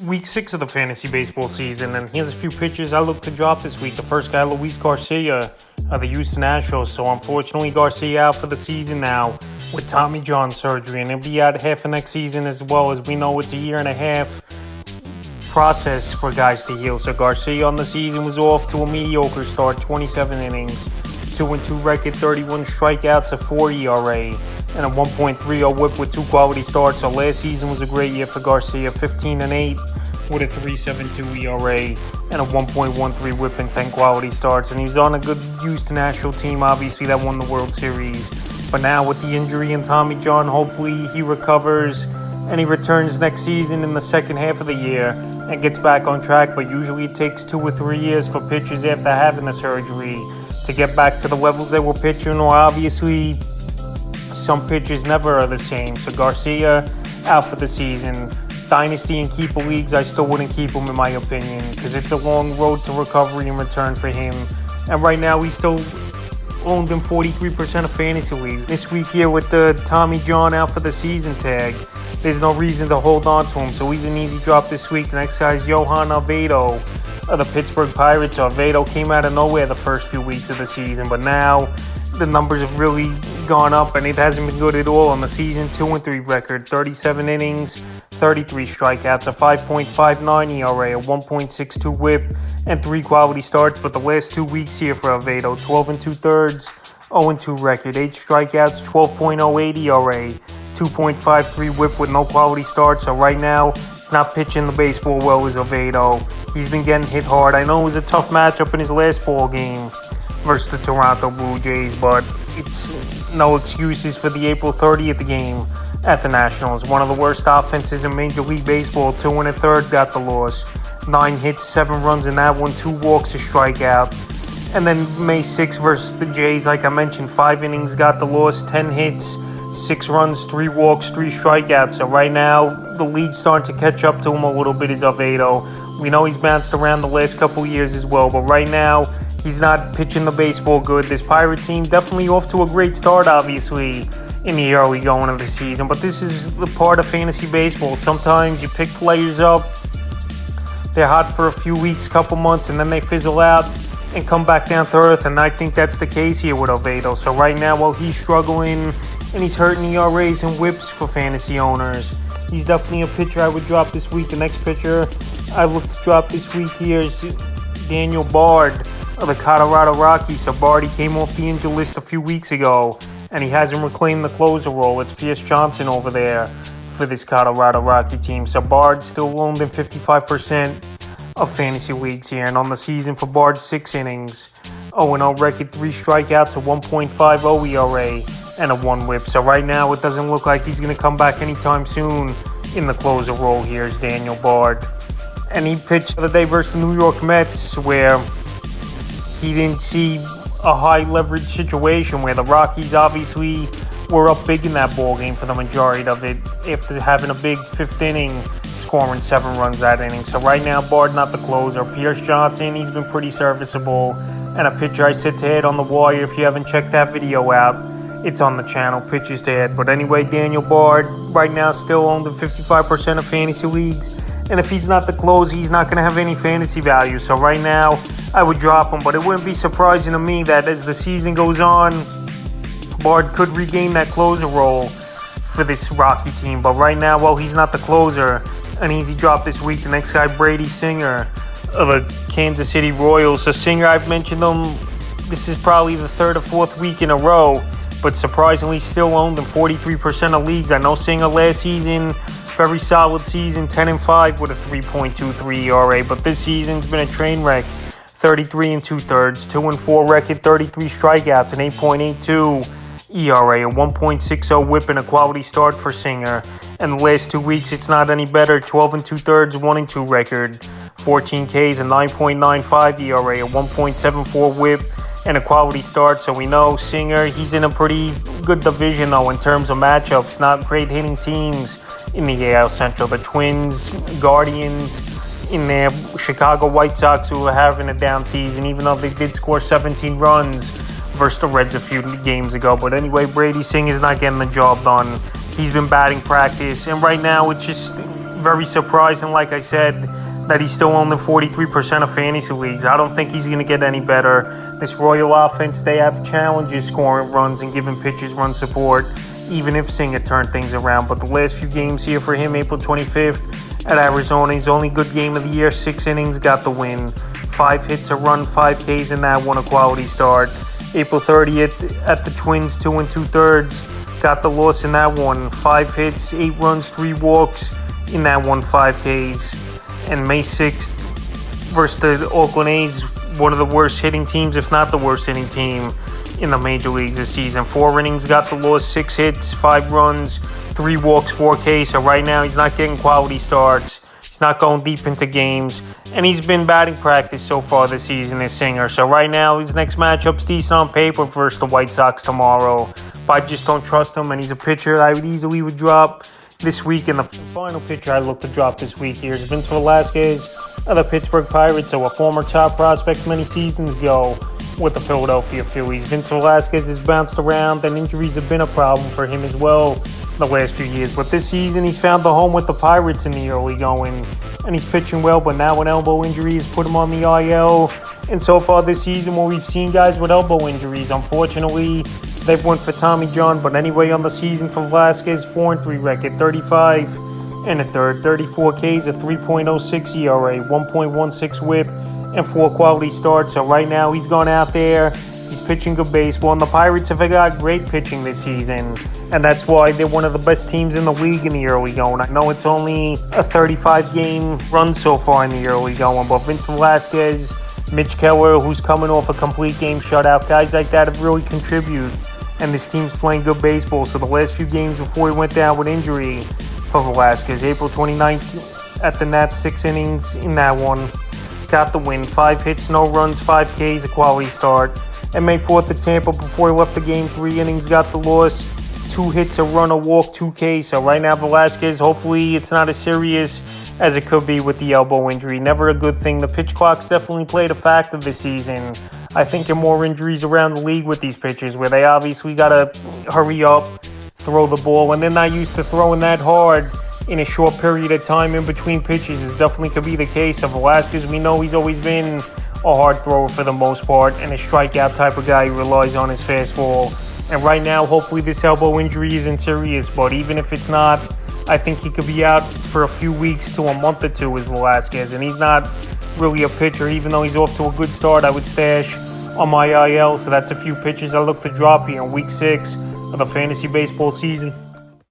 week 6 of the fantasy baseball season, and here's a few pitchers I look to drop this week. The first guy, Luis Garcia of the Houston Astros. So unfortunately, Garcia out for the season now with Tommy John surgery, and he'll be out half of next season as well. As we know, it's a year and a half process for guys to heal. So Garcia on the season was off to a mediocre start, 27 innings, 2-2 record, 31 strikeouts, a 4 ERA, and a 1.30 whip with 2 quality starts. So last season was a great year for Garcia, 15-8 with a 3.72 ERA and a 1.13 whip and 10 quality starts. And he's on a good Houston Astros team, obviously, that won the World Series. But now with the injury in Tommy John, hopefully he recovers and he returns next season in the second half of the year and gets back on track. But usually it takes 2 or 3 years for pitchers after having the surgery to get back to the levels they were pitching, or obviously some pitchers never are the same. So Garcia out for the season. Dynasty and keeper leagues, I still wouldn't keep him in my opinion, because it's a long road to recovery and return for him. And right now he's still owned in 43% of fantasy leagues. This week here with the Tommy John out for the season tag, there's no reason to hold on to him, so he's an easy drop this week. The next guy is Johan Oviedo of the Pittsburgh Pirates. Oviedo came out of nowhere the first few weeks of the season, but now the numbers have really gone up, and it hasn't been good at all on the season. 2-3 record, 37 innings, 33 strikeouts, a 5.59 ERA, a 1.62 whip, and 3 quality starts. But the last 2 weeks here for Oviedo, 12 2/3, 0-2 record, 8 strikeouts, 12.08 ERA, 2.53 whip with no quality starts. So right now, he's not pitching the baseball well as Oviedo. He's been getting hit hard. I know it was a tough matchup in his last ball game versus the Toronto Blue Jays, but it's no excuses for the April 30th game at the Nationals. One of the worst offenses in Major League Baseball. 2 1/3 got the loss. 9 hits, 7 runs in that one, 2 walks, a strikeout. And then May 6th versus the Jays, like I mentioned, 5 innings got the loss, 10 hits, 6 runs, 3 walks, 3 strikeouts. So right now, the lead's starting to catch up to him a little bit as Oviedo. We know he's bounced around the last couple years as well, but right now, he's not pitching the baseball good. This Pirate team definitely off to a great start, obviously, in the early going of the season. But this is the part of fantasy baseball. Sometimes you pick players up, they're hot for a few weeks, couple months, and then they fizzle out and come back down to earth. And I think that's the case here with Oviedo. So right now, while he's struggling and he's hurting ERAs and whips for fantasy owners, he's definitely a pitcher I would drop this week. The next pitcher I look to drop this week here is Daniel Bard of the Colorado Rockies. So Barty came off the injury list a few weeks ago, and he hasn't reclaimed the closer role. It's Pierce Johnson over there for this Colorado Rocky team. So Bard still owned in 55% of fantasy leagues here. And on the season for Bard, 6 innings, 0-0 record, 3 strikeouts, a 1.50 ERA, and a 1 whip. So right now it doesn't look like he's going to come back anytime soon in the closer role here is Daniel Bard. And he pitched the other day versus the New York Mets, where he didn't see a high leverage situation where the Rockies obviously were up big in that ball game for the majority of it after having a big 5th inning, scoring 7 runs that inning. So right now, Bard not the closer. Pierce Johnson, he's been pretty serviceable, and a pitcher I sit to head on the wire. If you haven't checked that video out, it's on the channel, Pitches to Head. But anyway, Daniel Bard right now still owned in 55% of fantasy leagues. And if he's not the closer, he's not going to have any fantasy value. So right now, I would drop him. But it wouldn't be surprising to me that as the season goes on, Bard could regain that closer role for this Rocky team. But right now, while he's not the closer, an easy drop this week. The next guy, Brady Singer of the Kansas City Royals. So Singer, I've mentioned him. This is probably the 3rd or 4th week in a row, but surprisingly still owned in 43% of leagues. I know Singer last season, very solid season, 10-5 with a 3.23 ERA, but this season's been a train wreck. 33 2/3, 2-4 record, 33 strikeouts, an 8.82 ERA, a 1.60 whip, and a quality start for Singer. And the last 2 weeks, it's not any better. 12 2/3, 1-2 record, 14 Ks, a 9.95 ERA, a 1.74 whip, and a quality start. So we know Singer, he's in a pretty good division though in terms of matchups. Not great hitting teams in the AL Central. The Twins, Guardians, in there, Chicago White Sox, who are having a down season, even though they did score 17 runs versus the Reds a few games ago. But anyway, Brady Singer's not getting the job done. He's been batting practice, and right now it's just very surprising, like I said, that he's still owned in 43% of fantasy leagues. I don't think he's going to get any better. This Royal offense, they have challenges scoring runs and giving pitchers run support, even if Singer turned things around. But the last few games here for him, April 25th at Arizona, his only good game of the year, 6 innings, got the win. 5 hits, a run, 5 Ks in that one, a quality start. April 30th at the Twins, 2 2/3, got the loss in that one. 5 hits, 8 runs, 3 walks in that one, 5 Ks. And May 6th versus the Oakland A's, one of the worst hitting teams, if not the worst hitting team in the major leagues this season. 4 innings, got the loss, 6 hits, 5 runs, 3 walks, 4 Ks. So right now he's not getting quality starts. He's not going deep into games. And he's been batting practice so far this season, as Singer. So right now his next matchup's decent on paper versus the White Sox tomorrow. But I just don't trust him, and he's a pitcher I would easily drop this week. And the final pitcher I look to drop this week here is Vince Velasquez of the Pittsburgh Pirates, so a former top prospect many seasons ago with the Philadelphia Phillies. Vince Velasquez has bounced around, and injuries have been a problem for him as well the last few years. But this season, he's found the home with the Pirates in the early going, and he's pitching well. But now an elbow injury has put him on the IL. And so far this season, where we've seen guys with elbow injuries, unfortunately, they've went for Tommy John. But anyway, on the season for Velasquez, 4-3 record, 35 1/3, 34 Ks, a 3.06 ERA, 1.16 WHIP, and 4 quality starts. So right now he's gone out there, he's pitching good baseball, and the Pirates have got great pitching this season, and that's why they're one of the best teams in the league in the early going. I know it's only a 35-game run so far in the early going, but Vince Velasquez, Mitch Keller, who's coming off a complete game shutout, guys like that have really contributed, and this team's playing good baseball. So the last few games before he went down with injury for Velasquez, April 29th at the Nats, 6 innings in that one, got the win. 5 hits, no runs, 5 Ks, a quality start. And May 4th at Tampa, before he left the game, 3 innings, got the loss. 2 hits, a run, a walk, 2 Ks. So right now Velasquez, hopefully it's not as serious as it could be with the elbow injury. Never a good thing. The pitch clock's definitely played a factor this season. I think there are more injuries around the league with these pitchers, where they obviously got to hurry up, throw the ball, and they're not used to throwing that hard in a short period of time in between pitches. It definitely could be the case of Velasquez. We know he's always been a hard thrower for the most part, and a strikeout type of guy who relies on his fastball. And right now, hopefully this elbow injury isn't serious, but even if it's not, I think he could be out for a few weeks to a month or two with Velasquez, and he's not really a pitcher. Even though he's off to a good start, I would stash on my IL. So that's a few pitchers I look to drop here in week 6 of the fantasy baseball season.